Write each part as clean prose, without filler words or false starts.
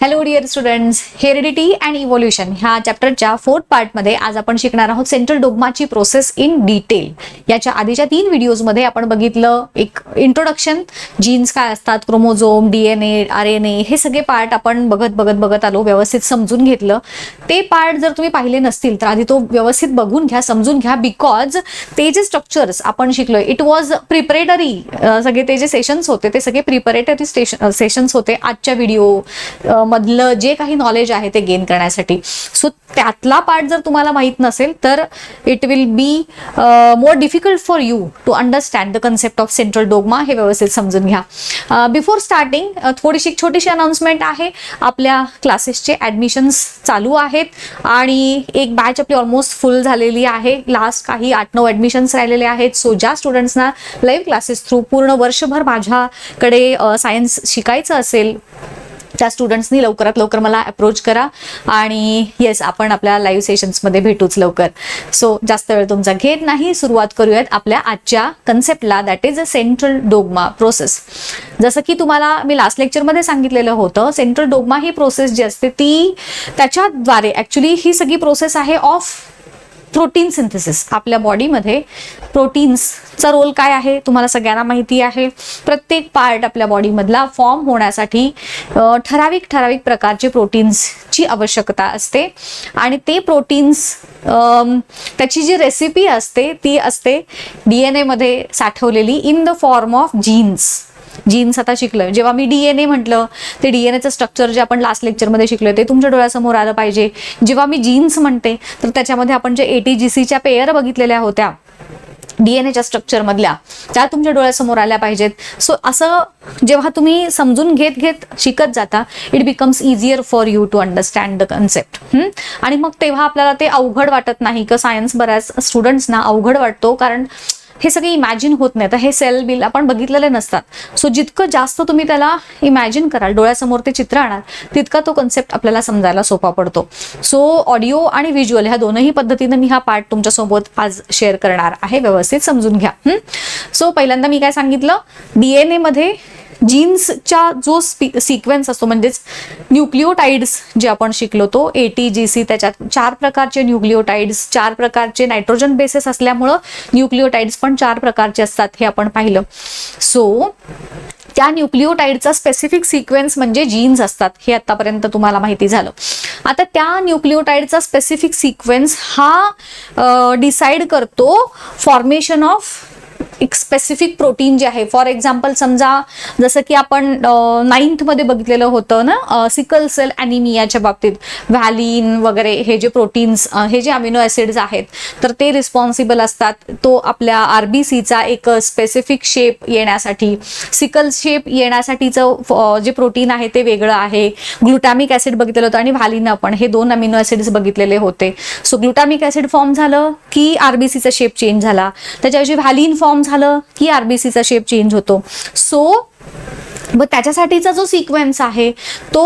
Hello dear students, heredity and evolution ह्या चॅप्टरच्या 4th पार्टमध्ये आज आपण शिकणार आहोत सेंट्रल डोग्माची प्रोसेस इन डिटेल. याच्या आधीच्या 3 व्हिडिओजमध्ये आपण बघितलं एक इंट्रोडक्शन, जीन्स काय असतात, क्रोमोझोम, डीएनए, आरएनए हे सगळे पार्ट आपण बघत आलो, व्यवस्थित समजून घेतलं. ते पार्ट जर तुम्ही पाहिले नसतील तर आधी तो व्यवस्थित बघून घ्या, समजून घ्या, बिकॉज ते जे स्ट्रक्चर्स आपण शिकलोय इट वॉज प्रिपरेटरी. सगळे ते जे सेशन्स होते ते सगळे प्रिपरेटरी सेशन्स होते आजच्या व्हिडिओ मधलं जे काही नॉलेज आहे ते गेन करण्यासाठी. सो त्यातला पार्ट जर तुम्हाला माहित नसेल तर it will be more difficult for you to understand the concept of central dogma. हे व्यवस्थित समजून घ्या. बिफोर स्टार्टिंग थोडीशी छोटीशी अनाउन्समेंट आहे. आपल्या क्लासेसचे ऍडमिशन्स चालू आहेत आणि एक बॅच आपली ऑलमोस्ट फुल झालेली आहे. लास्ट काही 8-9 ऍडमिशन्स राहिलेले आहेत. सो ज्या स्टुडंट्सना लाईव्ह क्लासेस थ्रू पूर्ण वर्षभर माझ्याकडे सायन्स शिकायचं असेल त्या स्टुडंट्सनी लवकरात लवकर मला अप्रोच करा आणि येस आपण आपल्या लाईव्ह सेशन्समध्ये भेटूच लवकर. सो जास्त वेळ तुमचा घेत नाही, सुरुवात करूयात आपल्या आजच्या कन्सेप्टला, that is a central dogma process. जसं की तुम्हाला मी लास्ट लेक्चरमध्ये सांगितलेलं होतं, सेंट्रल डोग्मा ही प्रोसेस जी असते ती त्याच्याद्वारे ऍक्च्युली ही सगळी प्रोसेस आहे ऑफ प्रोटीन सिंथेसिस. आपल्या बॉडीमध्ये प्रोटीन्सचा रोल काय आहे तुम्हाला सगळ्यांना माहिती आहे. प्रत्येक पार्ट आपल्या बॉडीमधला फॉर्म होण्यासाठी ठराविक प्रकारचे प्रोटीन्सची आवश्यकता असते आणि ते प्रोटीन्स त्याची जी रेसिपी असते ती असते डीएनए मध्ये साठवलेली in the form of genes आता शिकलोय. जेव्हा मी डीएनए म्हटलं ते डीएनएचं स्ट्रक्चर जे आपण लास्ट लेक्चरमध्ये शिकलोय ते तुमच्या डोळ्यासमोर आलं पाहिजे. जेव्हा मी जीन्स म्हणते तर त्याच्यामध्ये आपण जे एटीजीसीच्या पेयर बघितलेल्या होत्या डीएनएच्या स्ट्रक्चर मधल्या त्या तुमच्या डोळ्यासमोर आल्या पाहिजेत. सो असं जेव्हा तुम्ही समजून घेत शिकत जाता it becomes easier for you to understand the concept. आणि मग तेव्हा आपल्याला ते अवघड वाटत नाही की सायन्स बऱ्याच स्टुडंट्सना अवघड वाटतो कारण हे सगळे इमॅजिन होत नाही. तर हे सेल बिल आपण बघितलेले नसतात. सो जितकं जास्त तुम्ही त्याला इमॅजिन कराल, डोळ्यासमोर ते चित्र आणा, तितका तो कन्सेप्ट आपल्याला समजायला सोपा पडतो. सो ऑडिओ आणि व्हिज्युअल ह्या दोनही पद्धतीने मी हा पार्ट तुमच्यासोबत आज शेअर करणार आहे. व्यवस्थित समजून घ्या. सो पहिल्यांदा मी काय सांगितलं, डीएनए मध्ये जीन्सचा जो सिक्वेन्स असतो म्हणजेच न्यूक्लिओटाइड्स जे आपण शिकलो तो एटीजीसी, त्याच्यात 4 प्रकारचे न्यूक्लिओटाइड्स, 4 प्रकारचे नायट्रोजन बेसेस असल्यामुळं न्यूक्लिओटाइड्स पण 4 प्रकारचे असतात हे आपण पाहिलं. सो त्या न्यूक्लिओटाइडचा स्पेसिफिक सिक्वेन्स म्हणजे जीन्स असतात हे आतापर्यंत तुम्हाला माहिती झालं. आता त्या न्यूक्लिओटाइडचा स्पेसिफिक सिक्वेन्स हा डिसाइड करतो फॉर्मेशन ऑफ एक स्पेसिफिक प्रोटीन जे आहे. फॉर एक्झाम्पल समजा जसं की आपण 9th मध्ये बघितलेलं होतं ना सिकल सेल ॲनिमियाच्या बाबतीत व्हॅलिन वगैरे हे जे प्रोटीन्स, हे जे अमिनो ॲसिड्स आहेत तर ते रिस्पॉन्सिबल असतात तो आपल्या आरबीसीचा एक स्पेसिफिक शेप येण्यासाठी. सिकल शेप येण्यासाठीचं जे प्रोटीन आहे ते वेगळं आहे. ग्लुटॅमिक ॲसिड बघितलेलं होतं आणि व्हॅलिन आपण हे 2 अमिनो ॲसिड्स बघितलेले होते. सो ग्लुटॅमिक ॲसिड फॉर्म झालं की आरबीसीचा शेप चेंज झाला, त्याच्याऐवजी व्हॅलिन फॉर्म झालं की आरबीसीचा शेप चेंज होतो. सो त्याच्यासाठीचा जो सिक्वेन्स आहे तो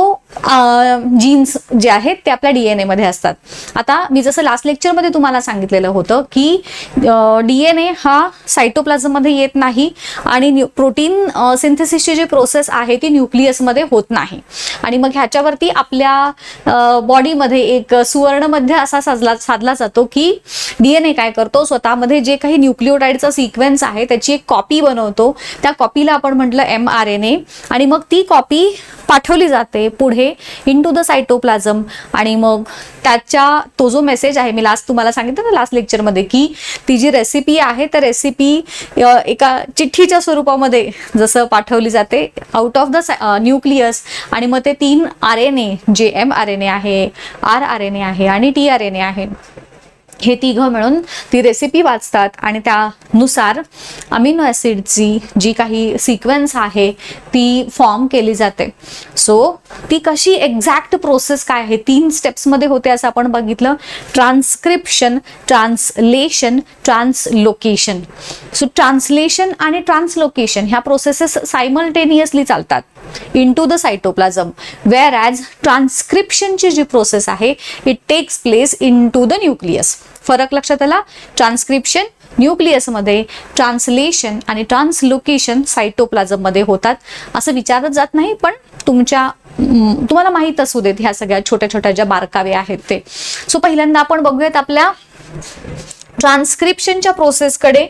जीन्स जे आहेत ते आपल्या डीएनए मध्ये असतात. आता मी जसं लास्ट लेक्चरमध्ये तुम्हाला सांगितलेलं होतं की डीएनए हा सायटोप्लाझम मध्ये येत नाही आणि प्रोटीन सिंथेसिसची जी प्रोसेस आहे ती न्यूक्लियसमध्ये होत नाही. आणि मग ह्याच्यावरती आपल्या बॉडीमध्ये एक सुवर्ण मध्य असा साधला जातो की डीएनए काय करतो, स्वतःमध्ये जे काही न्यूक्लिओटाइडचा सिक्वेन्स आहे त्याची एक कॉपी बनवतो. त्या कॉपीला आपण म्हटलं mRNA आणि मग ती कॉपी पाठवली जाते पुढे इनटू द सायटोप्लाझम आणि मग त्याच्या तो जो मेसेज आहे मी लास्ट तुम्हाला सांगितलं ना लास्ट लेक्चरमध्ये की ती जी रेसिपी आहे तर रेसिपी एका चिठ्ठीच्या स्वरूपामध्ये जसं पाठवली जाते आउट ऑफ द न्यूक्लियस आणि मग ते 3 RNA जे mRNA आहे, rRNA आहे आणि tRNA आहे हे 3 मिळून ती रेसिपी वाचतात आणि त्यानुसार अमिनो ॲसिडची जी काही सिक्वेन्स आहे ती फॉर्म केली जाते. सो ती कशी एक्झॅक्ट प्रोसेस काय आहे 3 स्टेप्समध्ये होते असं आपण बघितलं. Transcription, translation, translocation. So translation आणि ट्रान्सलोकेशन ह्या प्रोसेसेस सायमल्टेनियसली चालतात into the cytoplasm, whereas ट्रान्सक्रिप्शनची जी प्रोसेस आहे it takes place into the nucleus. फरक लक्षात आला. ट्रान्सक्रिप्शन न्यूक्लियसमध्ये, ट्रान्सलेशन आणि ट्रान्सलोकेशन सायटोप्लाझम मध्ये होतात. असं विचारत जात नाही पण तुमच्या तुम्हाला माहित असू देत ह्या सगळ्या छोट्या छोट्या ज्या बारकावे आहेत ते. सो पहिल्यांदा आपण बघूयात आपल्या ट्रान्स्क्रिप्शनच्या प्रोसेसकडे.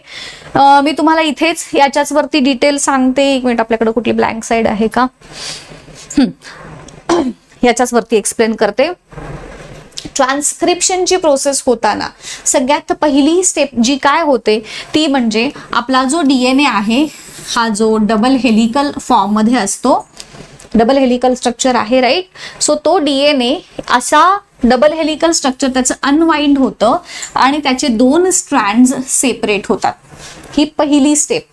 मी तुम्हाला इथेच याच्याच वरती डिटेल सांगते. एक मिनिट, आपल्याकडे कुठली ब्लँक साईड आहे का? याच्याच वरती एक्सप्लेन करते. ट्रान्स्क्रिप्शनची प्रोसेस होताना सगळ्यात पहिली स्टेप जी काय होते ती म्हणजे आपला जो DNA आहे हा जो डबल हेलिकल फॉर्म मध्ये असतो, डबल हेलिकल स्ट्रक्चर आहे, राईट. सो तो DNA असा डबल हेलिकल स्ट्रक्चर त्याचं अनवाइंड होतं आणि त्याचे 2 स्ट्रँड्स सेपरेट होतात. ही पहिली स्टेप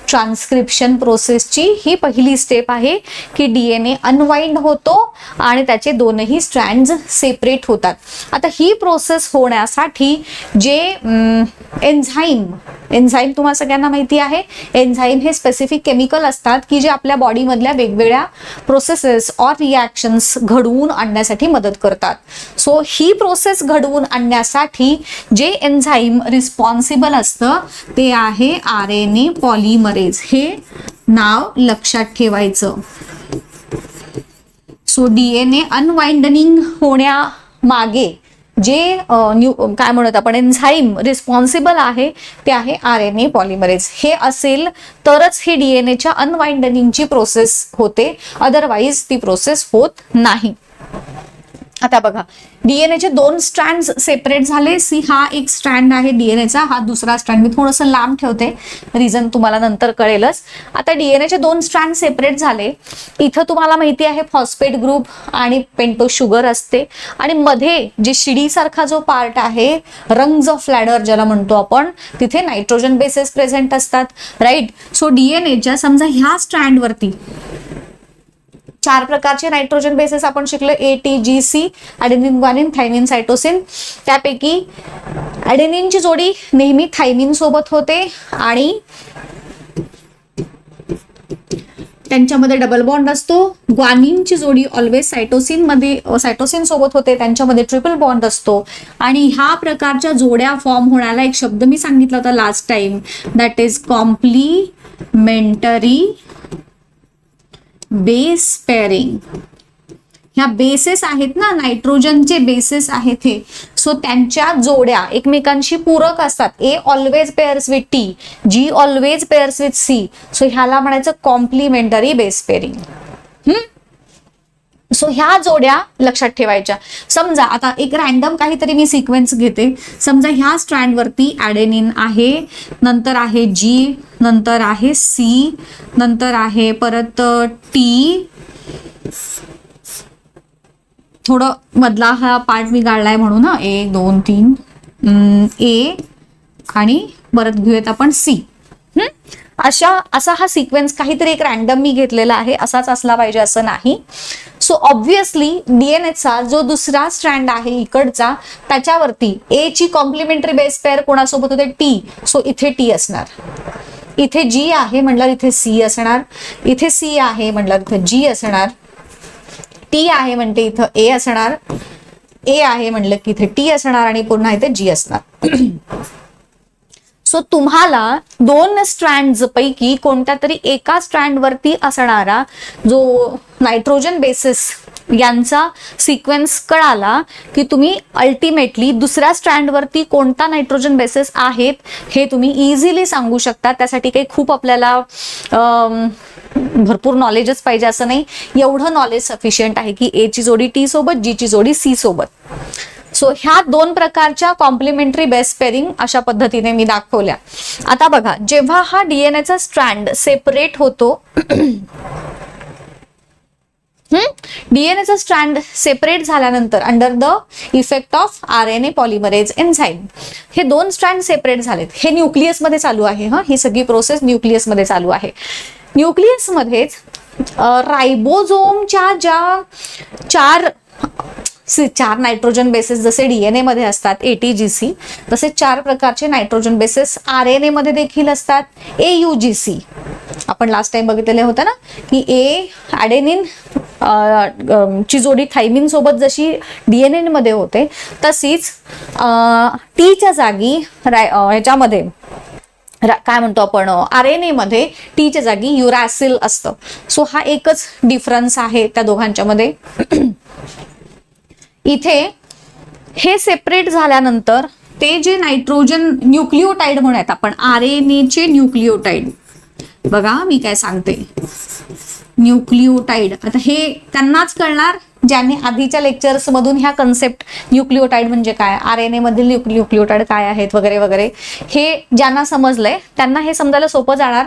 ट्रान्स्क्रिप्शन प्रोसेसची, ही पहिली स्टेप आहे की DNA अनवाइंड होतो आणि त्याचे 2ही स्ट्रँड्स सेपरेट होतात. आता ही प्रोसेस होण्यासाठी जे एन्झाईम तुम्हाला सगळ्यांना माहिती आहे, एन्झाईम हे स्पेसिफिक केमिकल असतात की जे आपल्या बॉडीमधल्या वेगवेगळ्या प्रोसेसेस ऑर रिॲक्शन्स घडवून आणण्यासाठी मदत करतात. सो ही प्रोसेस घडवून आणण्यासाठी जे एन्झाईम रिस्पॉन्सिबल असतं ते आहे RNA पॉलिमरेज. हे नाव लक्षात ठेवायचं. सो DNA अनवाइंडनिंग होण्यामागे जे काय म्हणत आपण एन्झाईम रिस्पॉन्सिबल आहे ते आहे RNA पॉलिमरेज. हे असेल तरच ही DNAच्या अनवाइंडनिंगची प्रोसेस होते, अदरवाईज ती प्रोसेस होत नाही. आता बघा, DNAचे 2 स्ट्रँड सेपरेट झाले. हा एक स्ट्रँड आहे DNAचा, हा दुसरा स्ट्रँड. मी थोडंसं लांब ठेवते, रिझन तुम्हाला नंतर कळेलच. आता DNAचे 2 स्ट्रँड सेपरेट झाले. इथं तुम्हाला माहिती आहे फॉस्फेट ग्रुप आणि पेंटोज शुगर असते आणि मध्ये जे शिडीसारखा जो पार्ट आहे, रंग्स ऑफ लॅडर ज्याला म्हणतो आपण, तिथे नायट्रोजन बेसेस प्रेझेंट असतात, राईट. सो DNAच्या समजा ह्या स्ट्रँड वरती 4 प्रकारचे नायट्रोजन बेसेस आपण शिकलो, ATGC, ॲडेनिन, ग्वानिन, थायमिन, सायटोसिन. त्यापैकी ॲडेनिनची जोडी नेहमी थायमिन सोबत होते आणि त्यांच्यामध्ये डबल बॉन्ड असतो. ग्वानिनची जोडी ऑलवेज सायटोसिन सोबत होते, त्यांच्यामध्ये ट्रिपल बॉन्ड असतो. आणि ह्या प्रकारच्या जोड्या फॉर्म होण्याला एक शब्द मी सांगितला होता last time, that is complementary base pairing. ह्या बेसेस आहेत ना, नायट्रोजनचे बेसेस आहेत हे, सो त्यांच्या जोड्या एकमेकांशी पूरक असतात. A always pairs with T, G always pairs with C. So ह्याला म्हणायचं कॉम्प्लिमेंटरी बेस पेअरिंग. सो ह्या जोड्या लक्षात ठेवायच्या. समजा आता एक रॅन्डम काहीतरी मी सिक्वेन्स घेते. समजा ह्या स्ट्रँड वरती ॲडेनिन आहे, नंतर आहे G, नंतर आहे C, नंतर आहे परत T. थोडं मधला हा पार्ट मी गाळलाय म्हणून, 1 2 3 A आणि परत घेऊयात आपण C. असा हा सिक्वेन्स काहीतरी एक रॅन्डम मी घेतलेला आहे, असाच असला पाहिजे असं नाही. सो ऑब्व्हियसली DNAचा जो दुसरा स्ट्रँड आहे इकडचा, त्याच्यावरती A ची कॉम्प्लिमेंटरी बेस पेअर कोणासोबत होते? T. सो इथे T असणार. इथे G आहे म्हटल्यावर इथे C असणार. इथे C आहे म्हटल्यावर इथे G असणार. T आहे म्हणते इथं A असणार. A आहे म्हटलं की इथे T असणार आणि पुन्हा इथे G असणार. सो तुम्हाला 2 स्ट्रँड्स पैकी कोणत्या तरी एका स्ट्रँड वरती असणारा जो नायट्रोजन बेसिस यांचा सिक्वेन्स कळाला की तुम्ही अल्टिमेटली दुसऱ्या स्ट्रँड वरती कोणता नायट्रोजन बेसिस आहेत हे तुम्ही इझिली सांगू शकता. त्यासाठी काही खूप आपल्याला भरपूर नॉलेजच पाहिजे असं नाही, एवढं नॉलेज सफिशियंट आहे की A ची जोडी T सोबत, G ची जोडी C सोबत. सो ह्या 2 प्रकारच्या कॉम्प्लिमेंटरी बेस पेअरिंग अशा पद्धतीने मी दाखवल्या. आता बघा, जेव्हा हा DNAचा स्ट्रँड सेपरेट होतो, DNAचा स्ट्रँड सेपरेट झाल्यानंतर under the effect of RNA polymerase enzyme हे 2 स्ट्रँड सेपरेट झालेत. हे न्यूक्लियस मध्ये चालू आहे. ही सगळी प्रोसेस न्यूक्लियस मध्ये चालू आहे. न्यूक्लियस मध्येच रायबोझोमच्या ज्या 4 नायट्रोजन बेसेस जसे DNA मध्ये असतात ATGC, तसे 4 प्रकारचे नायट्रोजन बेसेस RNA मध्ये देखील असतात AUGC. आपण लास्ट टाइम बघितलेले होतं ना की A ॲडेनिन ची जोडी थायमिन सोबत जशी DNA मध्ये होते, तशीच T च्या जागी ह्याच्यामध्ये काय म्हणतो आपण RNA मध्ये टीच्या जागी युरॅसिल असतं. सो हा एकच डिफरन्स आहे त्या दोघांच्या मध्ये. इथे हे सेपरेट झाल्यानंतर ते जे नायट्रोजन न्यूक्लिओटाइड म्हणूयात आपण, RNAचे न्यूक्लिओटाइड, बघा मी काय सांगते, न्यूक्लिओटाइड. आता हे त्यांनाच कळणार ज्यांनी आधीच्या लेक्चर्स मधून ह्या कन्सेप्ट, न्यूक्लिओटाइड म्हणजे काय, RNA मधील न्यूक्लिओटाइड काय आहेत वगैरे वगैरे, हे ज्यांना समजलंय त्यांना हे समजायला सोपं जाणार.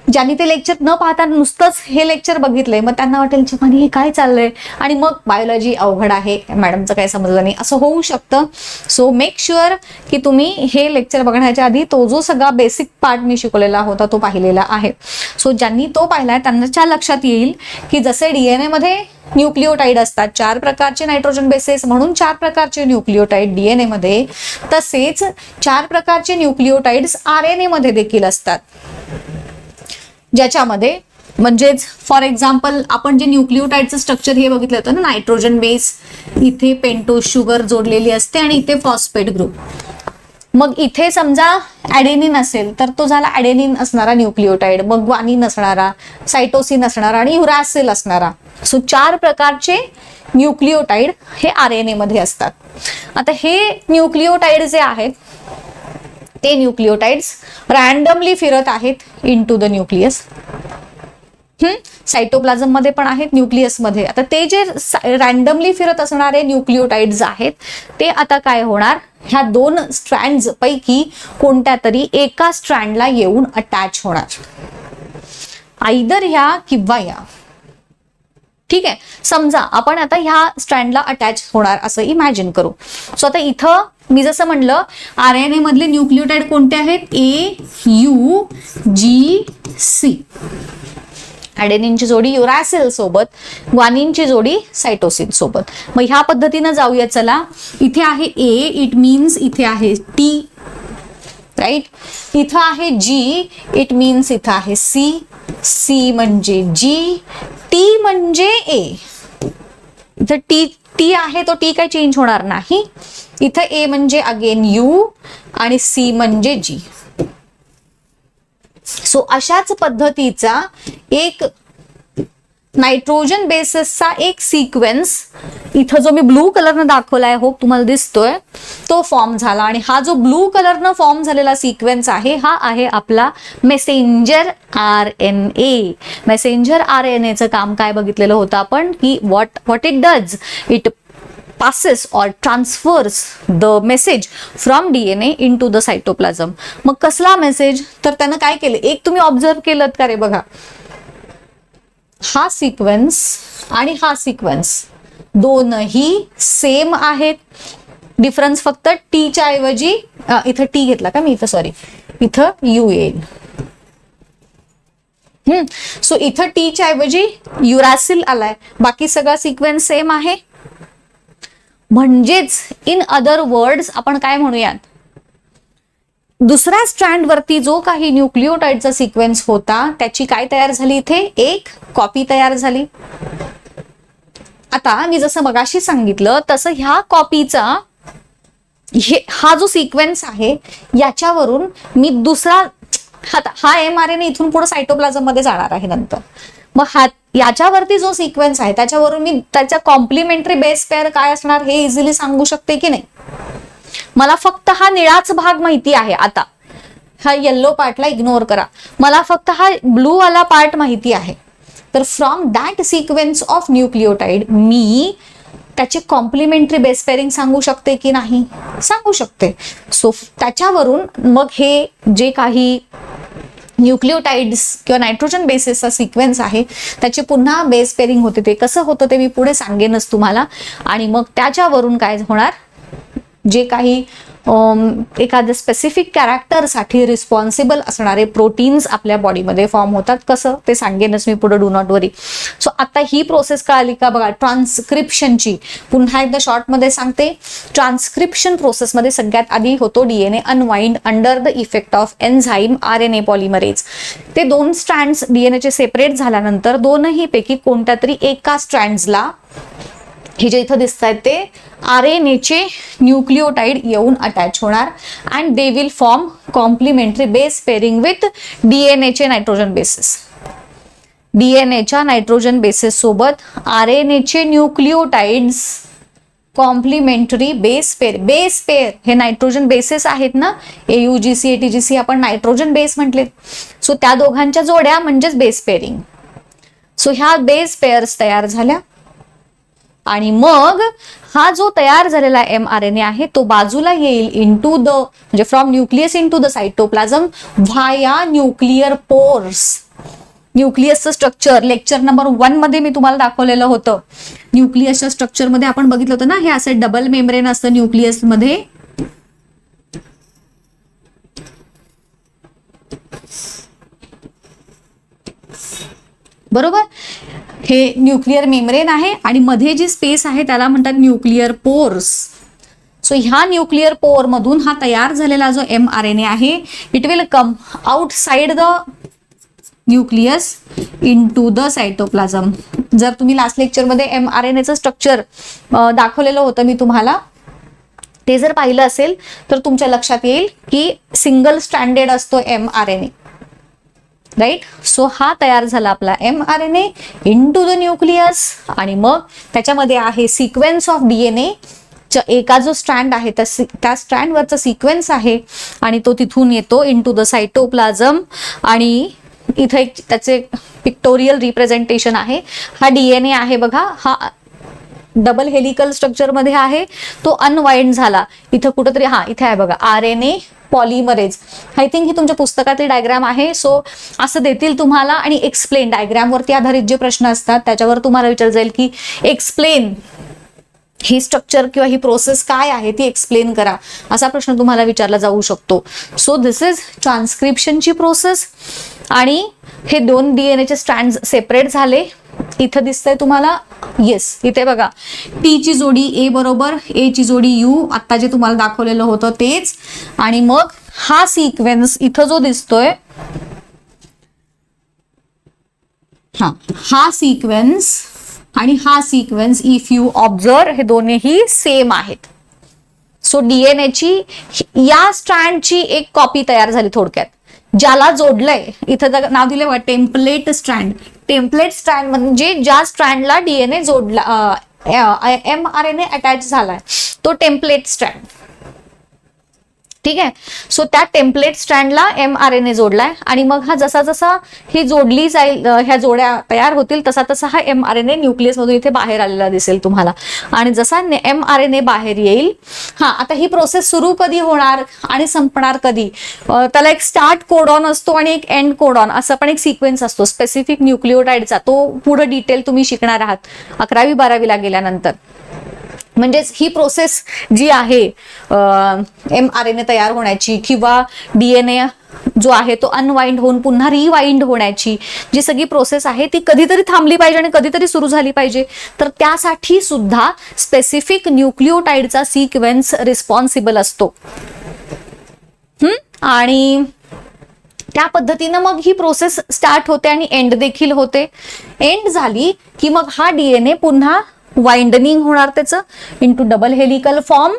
ज्यांनी ते लेक्चर न पाहता नुसतंच हे लेक्चर बघितलंय मग त्यांना वाटेल म्हणे हे काय चाललंय आणि मग बायोलॉजी अवघड आहे, मॅडमचं काय समजलं नाही, असं होऊ शकतं. सो मेक शुअर की तुम्ही हे लेक्चर बघण्याच्या आधी तो जो सगळा बेसिक पार्ट मी शिकवलेला होता तो पाहिलेला आहे. सो ज्यांनी तो पाहिलाय त्यांच्या लक्षात येईल की जसे DNA मध्ये न्यूक्लिओटाइड असतात 4 प्रकारचे नायट्रोजन बेसेस म्हणून 4 प्रकारचे न्यूक्लिओटाइड DNA मध्ये, तसेच 4 प्रकारचे न्यूक्लिओटाइड्स RNA मध्ये देखील असतात. ज्याच्यामध्ये म्हणजेच फॉर एक्झाम्पल आपण जे न्यूक्लिओटाइडचं स्ट्रक्चर हे बघितलं होतं ना, नायट्रोजन बेस, इथे पेंटोज शुगर जोडलेली असते आणि इथे फॉस्फेट ग्रुप. मग इथे समजा ॲडेनिन असेल तर तो झाला ॲडेनिन असणारा न्यूक्लिओटाइड, मग ग्वानिन असणारा, सायटोसिन असणारा आणि युरॅसिल असणारा. सो 4 प्रकारचे न्यूक्लिओटाइड हे RNA मध्ये असतात. आता हे न्यूक्लिओटाइड जे आहेत ते न्यूक्लिओटाइड्स रॅन्डमली फिरत आहेत इनटू द न्यूक्लियस. सायटोप्लाझम मध्ये पण आहेत, न्यूक्लियस मध्ये. आता ते जे रॅन्डमली फिरत असणारे न्यूक्लिओटाइड्स आहेत ते आता काय होणार, ह्या 2 स्ट्रँड्स पैकी कोणत्या तरी एका स्ट्रँडला येऊन अटॅच होणार, आयदर ह्या किंवा या. ठीक आहे, समजा आपण आता ह्या स्ट्रँडला अटॅच होणार असं इमॅजिन करू. सो आता इथं मी जसं म्हणलं RNA मधले न्यूक्लिओटाइड कोणते आहेत, AUGC. ॲडेनिनची जोडी युरॅसिल सोबत, ग्वानिनची जोडी सायटोसिन सोबत. मग ह्या पद्धतीनं जाऊया. चला, इथे आहे A, इट मीन्स इथे आहे T, राईट. इथं आहे G, इट मीन्स इथं आहे C, C म्हणजे G, T म्हणजे A. इथं T आहे तो T काही चेंज होणार नाही. इथं A म्हणजे अगेन U आणि C म्हणजे G. सो अशाच पद्धतीचा एक नायट्रोजन बेसेसचा एक सिक्वेन्स इथं जो मी ब्लू कलरनं दाखवलाय, होप तुम्हाला दिसतोय, तो फॉर्म झाला. आणि हा जो ब्लू कलरनं फॉर्म झालेला सिक्वेन्स आहे हा आहे आपला मेसेंजर RNA. मेसेंजर RNAचं काम काय बघितलेलं होतं आपण की what it does, it passes or transfers the message from DNA into the cytoplasm. मग कसला मेसेज, तर त्यानं काय केलं, एक तुम्ही ऑब्झर्व केलं का रे, बघा हा सिक्वेन्स आणि हा सिक्वेन्स दोनही सेम आहेत. डिफरन्स फक्त टीच्या ऐवजी इथं टी घेतला का मी, इथं सॉरी, इथं U येईल. सो इथं टीच्या ऐवजी युरॅसिल आलाय, बाकी सगळा सिक्वेन्स सेम आहे. म्हणजेच इन अदर वर्ड्स आपण काय म्हणूयात, दुसऱ्या स्ट्रँड वरती जो काही न्यूक्लिओटाइडचा सिक्वेन्स होता त्याची काय तयार झाली, इथे एक कॉपी तयार झाली. आता मी जसं मगाशी सांगितलं तसं ह्या कॉपीचा हा जो सिक्वेन्स आहे याच्यावरून मी दुसरा हा mRNA इथून पुढे सायटोप्लाझम मध्ये जाणार आहे नंतर. मग याच्यावरती जो सिक्वेन्स आहे त्याच्यावरून मी त्याच्या कॉम्प्लिमेंटरी बेस पेअर काय असणार हे इझिली सांगू शकते की नाही. मला फक्त हा निळाच भाग माहिती आहे. आता हा येल्लो पार्टला इग्नोर करा, मला फक्त हा ब्लू वाला पार्ट माहिती आहे. तर फ्रॉम दॅट सिक्वेन्स ऑफ न्यूक्लिओटाइड मी त्याचे कॉम्प्लिमेंटरी बेस पेअरिंग सांगू शकते की नाही, सांगू शकते. सो त्याच्यावरून मग हे जे काही न्यूक्लिओटाइड्स किंवा नायट्रोजन बेसेसचा सिक्वेन्स आहे त्याची पुन्हा बेस पेअरिंग होते. ते कसं होतं ते मी पुढे सांगेनच तुम्हाला. आणि मग त्याच्यावरून काय होणार, जे काही एखाद्या स्पेसिफिक कॅरेक्टरसाठी रिस्पॉन्सिबल असणारे प्रोटीन्स आपल्या बॉडीमध्ये फॉर्म होतात. कसं ते सांगेनच मी पुढे, डू नॉट वरी. सो आता ही प्रोसेस कळाली का, बघा ट्रान्सक्रिप्शनची पुन्हा एकदा शॉर्टमध्ये सांगते. ट्रान्सक्रिप्शन प्रोसेसमध्ये सगळ्यात आधी होतो DNA unwind under the effect of enzyme RNA polymerase. ते 2 स्ट्रँड्स DNAचे सेपरेट झाल्यानंतर दोनही पैकी कोणत्या तरी एका स्ट्रँड्सला हे जे इथं दिसत आहेत ते RNA चे न्यूक्लिओटाइड येऊन अटॅच होणार and they will form complementary base pairing with DNA चे नायट्रोजन बेसिस. DNA च्या नायट्रोजन बेसिस सोबत RNA चे न्यूक्लिओटाइड्स कॉम्प्लिमेंटरी बेस पेअर हे नायट्रोजन बेसिस आहेत ना, AUGC ATGC आपण नायट्रोजन बेस म्हटले. सो त्या दोघांच्या जोड्या म्हणजेच बेस पेअरिंग. सो ह्या बेस पेअर्स तयार झाल्या आणि मग हा जो तयार झालेला mRNA आहे तो बाजूला येईल इनटू द म्हणजे from nucleus into the cytoplasm via nuclear pores. न्यूक्लियसचं स्ट्रक्चर लेक्चर नंबर 1 मध्ये मी तुम्हाला दाखवलेलं होतं. न्यूक्लियसच्या स्ट्रक्चर मध्ये आपण बघितलं होतं ना, हे असं डबल मेम्ब्रेन असतं न्यूक्लियस मध्ये. बरोबर, हे न्यूक्लिअर मेम्ब्रेन आहे आणि मध्ये जी स्पेस आहे त्याला म्हणतात न्यूक्लिअर पोर्स. सो ह्या न्यूक्लिअर पोर मधून हा तयार झालेला जो mRNA आहे it will come outside the nucleus into the cytoplasm. जर तुम्ही लास्ट लेक्चर मध्ये mRNAचं स्ट्रक्चर दाखवलेलं होतं मी तुम्हाला, ते जर पाहिलं असेल तर तुमच्या लक्षात येईल की सिंगल स्ट्रँडेड असतो mRNA. राईट. सो हा तयार झाला आपला mRNA इनटू द न्यूक्लियस आणि मग त्याच्यामध्ये आहे सिक्वेन्स ऑफ DNA. एका जो स्ट्रँड आहे त्या स्ट्रँडवरचा सिक्वेन्स आहे आणि तो तिथून येतो इनटू द सायटोप्लाझम आणि इथं एक त्याचे पिक्टोरियल रिप्रेझेंटेशन आहे. हा DNA आहे बघा, हा डबल हेलिकल स्ट्रक्चर मध्ये आहे, तो अनवाइंड झाला. इथं कुठंतरी इथे आहे बघा RNA polymerase. I think he तुमच्या पुस्तकातली डायग्राम आहे. सो असं देतील तुम्हाला आणि एक्सप्लेन डायग्रामवरती आधारित जे प्रश्न असतात त्याच्यावर तुम्हाला विचार जाईल की एक्सप्लेन ही स्ट्रक्चर किंवा ही प्रोसेस काय आहे ती एक्सप्लेन करा, असा प्रश्न तुम्हाला विचारला जाऊ शकतो. सो दिस इज ट्रान्सक्रिप्शनची प्रोसेस आणि हे दोन DNAचे स्ट्रँड सेपरेट झाले. इथं दिसतंय तुम्हाला, येस इथे बघा T ची जोडी A बरोबर, A ची जोडी U, आता जे तुम्हाला दाखवलेलं होतं तेच. आणि मग हा सिक्वेन्स इथं जो दिसतोय हा सिक्वेन्स आणि हा सिक्वेन्स इफ यू ऑब्झर्व हे दोन्हीही सेम आहेत. सो DNA ची या स्ट्रँडची एक कॉपी तयार झाली थोडक्यात, ज्याला जोडलंय इथं नाव दिलंय बघा टेम्पलेट स्ट्रँड. टेम्पलेट स्ट्रँड म्हणजे ज्या स्ट्रँडला DNA जोडला mRNA अटॅच झालाय तो टेम्पलेट स्ट्रँड. ठीक आहे. सो त्या टेम्पलेट स्ट्रँडला mRNA जोडलाय आणि मग हा जसा जसा ही जोडली जाईल, ह्या जोड्या तयार होतील तसा तसा हा mRNA न्यूक्लियस मधून इथे बाहेर आलेला दिसेल तुम्हाला. आणि जसा mRNA बाहेर येईल, आता ही प्रोसेस सुरू कधी होणार आणि संपणार कधी, त्याला एक स्टार्ट कोडॉन असतो आणि एक एंड कोडॉन असा पण एक सिक्वेन्स असतो स्पेसिफिक न्यूक्लिओटाइडचा. तो पुढे डिटेल तुम्ही शिकणार आहात 11वी 12वीला गेल्यानंतर. म्हणजेच ही प्रोसेस जी आहे mRNA तयार होण्याची किंवा DNA जो आहे तो अनवाइंड होऊन पुन्हा रिवाइंड होण्याची जी सगळी प्रोसेस आहे ती कधीतरी थांबली पाहिजे आणि कधीतरी सुरू झाली पाहिजे. तर त्यासाठी सुद्धा स्पेसिफिक न्यूक्लिओटाइडचा सिक्वेन्स रिस्पॉन्सिबल असतो. आणि त्या पद्धतीनं मग ही प्रोसेस स्टार्ट होते आणि एंड देखील होते. एंड झाली की मग हा DNA पुन्हा वाइंडनिंग होणार त्याचं इंटू डबल हेलिकल फॉर्म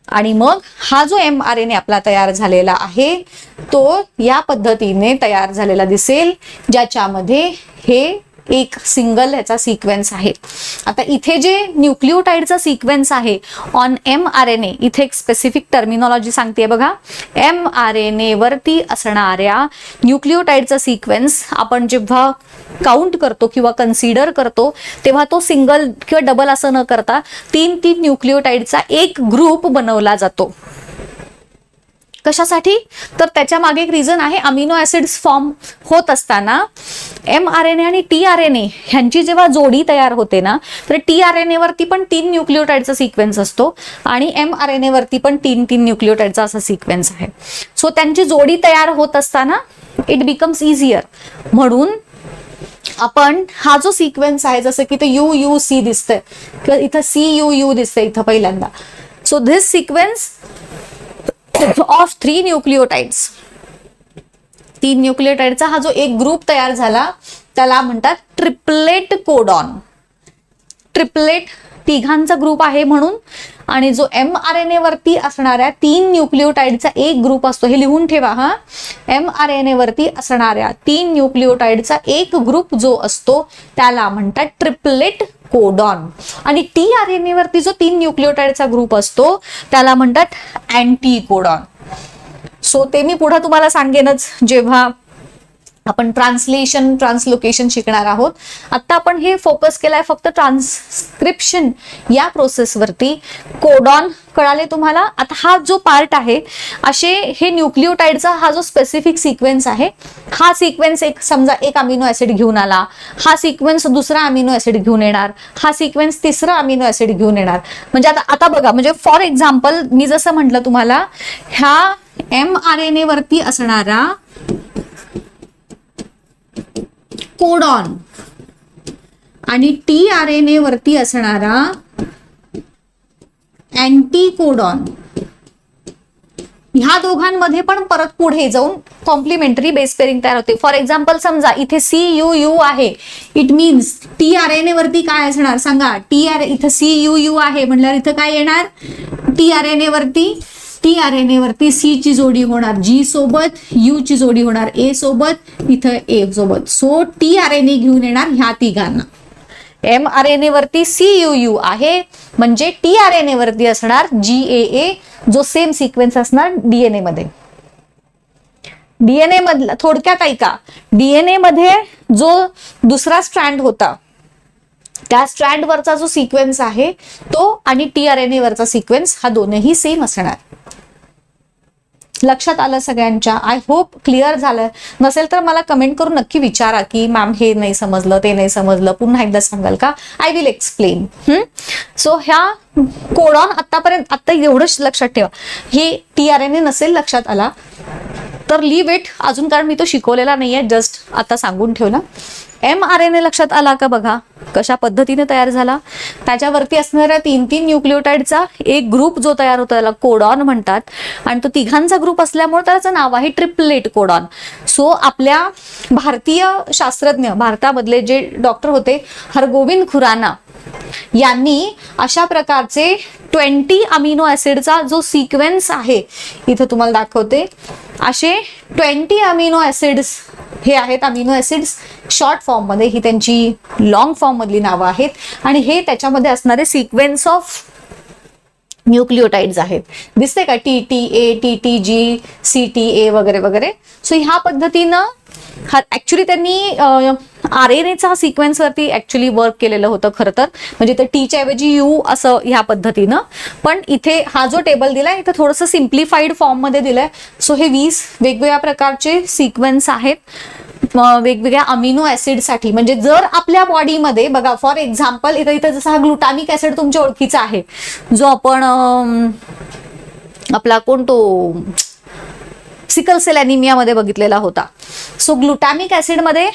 आणि मग हा जो mRNA आपला तयार झालेला आहे तो या पद्धतीने तयार झालेला दिसेल, ज्याच्यामध्ये हे एक सिंगल ह्याचा सिक्वेन्स आहे. आता इथे जे न्यूक्लिओटाइडचा सिक्वेन्स आहे ऑन mRNA, इथे एक स्पेसिफिक टर्मिनॉलॉजी सांगते बघा. mRNA वरती असणाऱ्या न्यूक्लिओटाइडचा सिक्वेन्स आपण जेव्हा काउंट करतो किंवा कन्सिडर करतो तेव्हा तो सिंगल किंवा डबल असं न करता 3 न्यूक्लिओटाइडचा एक ग्रुप बनवला जातो. कशासाठी? तर त्याच्या मागे एक रिझन आहे. अमिनो ऍसिड्स फॉर्म होत असताना mRNA आणि tRNA ह्यांची जेव्हा जोडी तयार होते ना, तर tRNA वरती पण 3 न्यूक्लिओटाइडचा सिक्वेन्स असतो आणि mRNA वरती पण 3 न्यूक्लिओटाइडचा असा सिक्वेन्स आहे. सो त्यांची जोडी तयार होत असताना इट बिकम्स इझियर. म्हणून आपण हा जो सिक्वेन्स आहे, जसं की इथे UUC दिसतंय किंवा इथं CUU दिसतंय इथं पहिल्यांदा. सो धिस सिक्वेन्स ऑफ 3 न्यूक्लिओटाइड्स, 3 न्यूक्लिओटाइडचा हा जो एक ग्रुप तयार झाला त्याला म्हणतात ट्रिपलेट कोडॉन. ट्रिपलेट तिघांचा ग्रुप आहे म्हणून, आणि जो mRNA वरती असणाऱ्या 3 न्यूक्लिओटाइडचा एक ग्रुप असतो, हे लिहून ठेवा हा. mRNA वरती असणाऱ्या 3 न्यूक्लिओटाइडचा एक ग्रुप जो असतो त्याला म्हणतात ट्रिपलेट कोडॉन, आणि tRNA वरती जो 3 न्यूक्लिओटाइडचा ग्रुप असतो त्याला म्हणतात अँटी कोडॉन. सो ते मी पुढे तुम्हाला सांगेनच जेव्हा आपण ट्रान्सलोकेशन शिकणार आहोत. आता आपण हे फोकस केलाय फक्त ट्रान्सक्रिप्शन या प्रोसेसवरती. कोडॉन कळाले तुम्हाला. आता हा जो पार्ट आहे, असे हे न्यूक्लिओटाइडचा हा जो स्पेसिफिक सिक्वेन्स आहे, हा सिक्वेन्स एक समजा एक अमिनो ऍसिड घेऊन आला, हा सिक्वेन्स दुसरा अमिनो ऍसिड घेऊन येणार, हा सिक्वेन्स तिसरा अमिनो ऍसिड घेऊन येणार. म्हणजे आता बघा, म्हणजे फॉर एक्झाम्पल मी जसं म्हटलं तुम्हाला, ह्या mRNA वरती असणारा कोडॉन आणि tRNA वरती असणारा अँटी कोडॉन, ह्या दोघांमध्ये पण परत पुढे जाऊन कॉम्प्लिमेंटरी बेस पेअरिंग तयार होते. फॉर एक्झाम्पल समजा इथे CUU आहे, इट मीन्स tRNA वरती काय असणार सांगा. इथं CUU आहे म्हटल्यावर इथं काय येणार, tRNA वरती C ची जोडी होणार G सोबत, U ची जोडी होणार A सोबत, इथं A सोबत. सो tRNA घेऊन येणार ह्या तिघांना. mRNA वरती CUU आहे म्हणजे tRNA वरती असणार GAA, जो सेम सिक्वेन्स असणार DNA मध्ये. DNA मधला थोडक्यात ऐका, DNA मध्ये जो दुसरा स्ट्रँड होता त्या स्ट्रँड वरचा जो सिक्वेन्स आहे तो आणि tRNA वरचा सिक्वेन्स हा दोनही सेम असणार. लक्षात आलं सगळ्यांच्या? आय होप क्लिअर झालं. नसेल तर मला कमेंट करून नक्की विचारा की मॅम हे नाही समजलं, ते नाही समजलं, पुन्हा एकदा सांगाल का? I will explain. सो ह्या कोडॉन आतापर्यंत आता एवढंच लक्षात ठेवा, हे tRNA नसेल लक्षात आला तर लीव इट अजून, कारण मी तो शिकवलेला नाहीये, जस्ट आता सांगून ठेवला. mRNA लक्षात आला का? बघा कशा पद्धतीने तयार झाला. त्याच्यावरती असणाऱ्या 3 न्यूक्लिओटाइडचा एक ग्रुप जो तयार होतो त्याला कोडॉन म्हणतात, आणि तो तिघांचा ग्रुप असल्यामुळे त्याचं नाव आहे ट्रिपलेट कोडॉन. सो आपल्या भारतीय शास्त्रज्ञ, भारतामधले जे डॉक्टर होते हरगोविंद खुराना, यांनी अशा प्रकारचे 20 अमिनो ऍसिडचा जो सिक्वेन्स आहे, इथं तुम्हाला दाखवते, असे 20 अमिनो ऍसिड्स हे आहेत. अमिनो ऍसिड्स शॉर्ट फॉर्म मध्ये, ही त्यांची लॉंग फॉर्म मधली नावं आहेत, आणि हे त्याच्यामध्ये असणारे सिक्वेन्स ऑफ न्यूक्लिओटाइड्स आहेत. दिसते का? TTA, TTG, CTA वगैरे वगैरे. सो ह्या पद्धतीनं ऍक्च्युली त्यांनी RNAचा सिक्वेन्स वरती ऍक्च्युली वर्क केलेलं होतं खरं तर, म्हणजे तर T च्या ऐवजी U असं ह्या पद्धतीनं. पण इथे हा जो टेबल दिलाय इथे थोडंसं सिम्प्लिफाईड फॉर्म मध्ये दिलाय. सो हे 20 वेगवेगळ्या प्रकारचे सिक्वेन्स आहेत वेगवेगळ्या अमिनो ऍसिड साठी. म्हणजे जर आपल्या बॉडीमध्ये बघा, फॉर एक्झाम्पल इथं जसा हा ग्लुटामिक ऍसिड तुमच्या ओळखीचा आहे, जो आपण आपला कोणतो सिकल सेल अॅनिमिया मध्ये बघितलेला होता. सो ग्लुटामिक ऍसिड मध्ये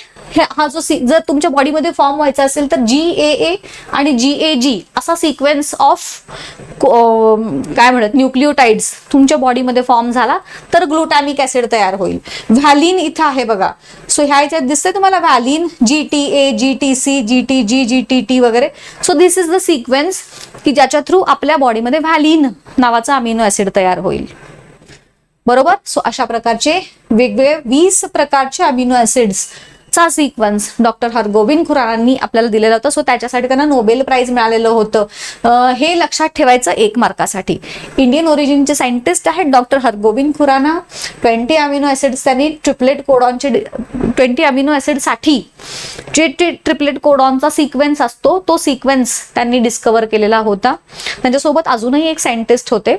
हा जो जर तुमच्या बॉडीमध्ये फॉर्म व्हायचा असेल तर GAA आणि GAG असा सिक्वेन्स ऑफ काय म्हणत न्यूक्लिओटाइड्स तुमच्या बॉडीमध्ये फॉर्म झाला तर ग्लुटामिक ऍसिड तयार होईल. व्हॅलिन इथं आहे बघा. सो ह्या याच्यात दिसतंय तुम्हाला व्हॅलिन, GTA, GTC, GTG, GTT वगैरे. So this is the sequence की ज्याच्या थ्रू आपल्या बॉडीमध्ये व्हॅलिन नावाचा अमिनो ऍसिड तयार होईल. बरोबर. सो अशा प्रकारचे वेगवेगळे 20 प्रकारचे अमिनो ऍसिड्स चा सिक्वेन्स डॉक्टर हरगोविंद खुरानांनी आपल्याला दिलेला होता. सो त्याच्यासाठी त्यांना नोबेल प्राइज मिळालेलं होतं. हे लक्षात ठेवायचं 1 मार्कासाठी. इंडियन ओरिजिनचे सायंटिस्ट आहेत doctor Hargobind Khorana. 20 amino acids त्यांनी ट्रिपलेट कोडॉनचे 20 अमिनो ऍसिड साठी जे ट्रिपलेट कोडॉनचा सिक्वेन्स असतो तो सिक्वेन्स त्यांनी डिस्कवर केलेला होता. त्यांच्यासोबत अजूनही एक सायंटिस्ट होते.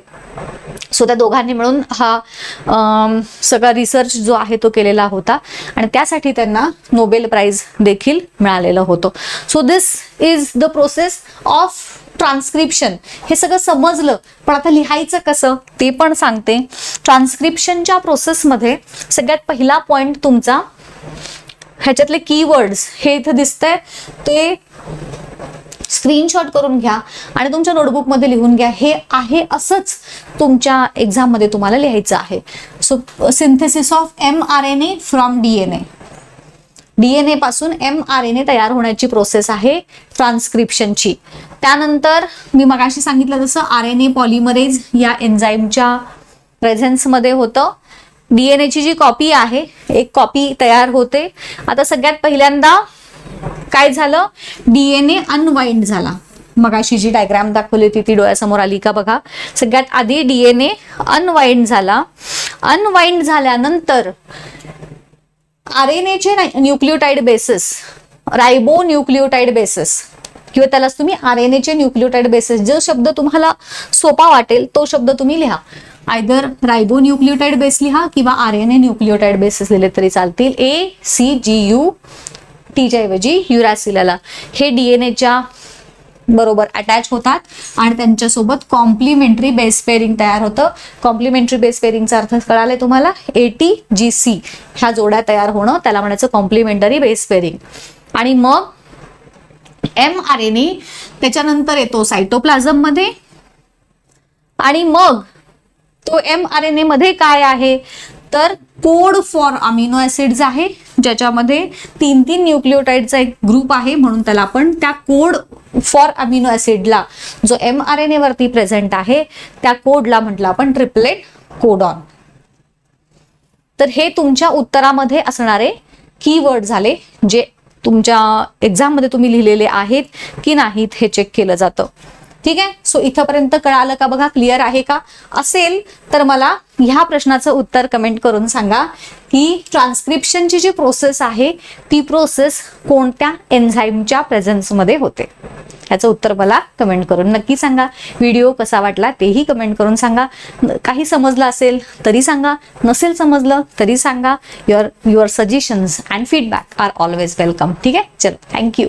सो त्या दोघांनी मिळून हा सगळा रिसर्च जो आहे तो केलेला होता, आणि त्यासाठी त्यांना नोबेल प्राइज देखील मिळालेलं होतं. So this is the process of transcription. हे सगळं समजलं, पण आता लिहायचं कसं ते पण सांगते. ट्रान्सक्रिप्शनच्या प्रोसेसमध्ये सगळ्यात पहिला पॉइंट तुमचा, ह्याच्यातले कीवर्ड्स हे इथं दिसतंय ते स्क्रीनशॉट करून घ्या आणि तुमच्या नोटबुक मध्ये लिहून घ्या. हे आहे असंच तुमच्या एक्झाम मध्ये तुम्हाला लिहायचं आहे. So synthesis of mRNA from DNA. DNA पासून mRNA तयार होण्याची प्रोसेस आहे ट्रान्सक्रिप्शनची. त्यानंतर मी मगाशी सांगितलं जसं RNA पॉलिमरेज या एन्झाईमच्या प्रेझेन्समध्ये होतं. DNAची जी कॉपी आहे, एक कॉपी तयार होते. आता सगळ्यात पहिल्यांदा काय झालं, DNA अनवाइंड झाला. मगाशी जी डायग्राम दाखवली होती ती डोळ्यासमोर आली का बघा. सगळ्यात आधी DNA अनवाइंड झाला. अनवाइंड झाल्यानंतर RNAचे nucleotide basis, ribo nucleotide basis किंवा त्यालाच तुम्ही RNAचे न्यूक्लियोटाइड बेसिस, जो शब्द तुम्हाला सोपा वाटेल तो शब्द तुम्ही लिहा. आयदर रायबो न्यूक्लियोटाइड बेस लिहा किंवा RNA न्यूक्लियोटाइड बेसिस लिहिले तरी चालतील. ACGU टीच्या ऐवजी युरॅसिलला हे DNAच्या बरोबर अटॅच होतात आणि त्यांच्यासोबत कॉम्प्लिमेंटरी बेस पेअरिंग तयार होतं. कॉम्प्लिमेंटरी बेस पेअरिंगचा अर्थ कळालाय तुम्हाला. ATGC ह्या जोड्या तयार होणं त्याला म्हणायचं कॉम्प्लिमेंटरी बेस पेअरिंग. आणि मग mRNA त्याच्यानंतर येतो सायटोप्लाझम मध्ये आणि मग तो mRNA मध्ये काय आहे तर कोड फॉर अमिनो ऍसिड्स आहे, ज्याच्यामध्ये 3 न्यूक्लियोटाइडचा एक ग्रुप आहे म्हणून त्याला आपण त्या कोड फॉर अमिनो ऍसिडला जो mRNA वरती प्रेझेंट आहे त्या कोडला म्हटलं आपण ट्रिपलेट कोडॉन. तर हे तुमच्या उत्तरामध्ये असणारे कीवर्ड झाले जे तुमच्या एक्झाम मध्ये तुम्ही लिहिलेले आहेत की नाहीत हे चेक केलं जातं. ठीक आहे. सो इथपर्यंत कळालं का बघा, क्लिअर आहे का? असेल तर मला ह्या प्रश्नाचं उत्तर कमेंट करून सांगा की ट्रान्सक्रिप्शनची जी प्रोसेस आहे ती प्रोसेस कोणत्या एन्झाईमच्या प्रेझेन्समध्ये होते. ह्याचं उत्तर मला कमेंट करून नक्की सांगा. व्हिडिओ कसा वाटला तेही कमेंट करून सांगा. काही समजलं असेल तरी सांगा, नसेल समजलं तरी सांगा. Your suggestions and feedback are always welcome. ठीक आहे, चलो, थँक्यू.